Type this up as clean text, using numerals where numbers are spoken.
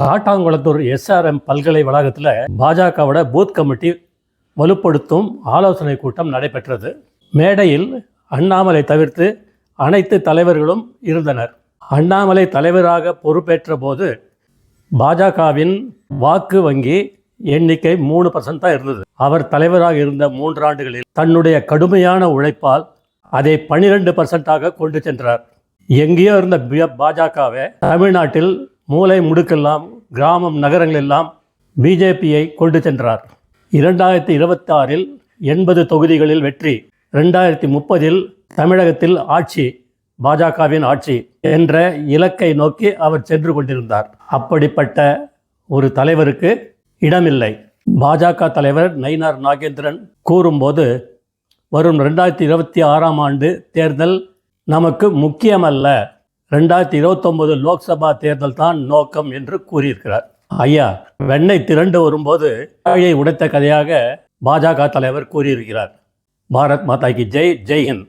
Kattankulathur SRM பல்கலை வளாகத்தில் பாஜகவோட பூத் கமிட்டி வலுப்படுத்தும் ஆலோசனை கூட்டம் நடைபெற்றது. மேடையில் அண்ணாமலை தவிர்த்து அனைத்து தலைவர்களும் இருந்தனர். அண்ணாமலை தலைவராக பொறுப்பேற்ற போது பாஜகவின் வாக்கு வங்கி எண்ணிக்கை 3% தான் இருந்தது. அவர் தலைவராக இருந்த 3 ஆண்டுகளில் தன்னுடைய கடுமையான உழைப்பால் அதை 12%ஆக கொண்டு சென்றார். எங்கேயோ இருந்த பாஜகவை தமிழ்நாட்டில் மூலை முடுக்கெல்லாம் கிராமம் நகரங்கள் எல்லாம் பிஜேபியை கொண்டு சென்றார். 2026 80 தொகுதிகளில் வெற்றி, 2030 தமிழகத்தில் ஆட்சி, பாஜகவின் ஆட்சி என்ற இலக்கை நோக்கி அவர் சென்று கொண்டிருந்தார். அப்படிப்பட்ட ஒரு தலைவருக்கு இடமில்லை. பாஜக தலைவர் நயினார் நாகேந்திரன் கூறும்போது, வரும் 2026 ஆண்டு தேர்தல் நமக்கு முக்கியமல்ல, 2029 லோக்சபா தேர்தல் தான் நோக்கம் என்று கூறியிருக்கிறார். ஐயா, வெண்ணெய் திரண்டு வரும்போது வாயை உடைத்த கதையாக பாஜக தலைவர் கூறியிருக்கிறார். பாரத் மாதா கி ஜெய், ஜெய் ஹிந்த்.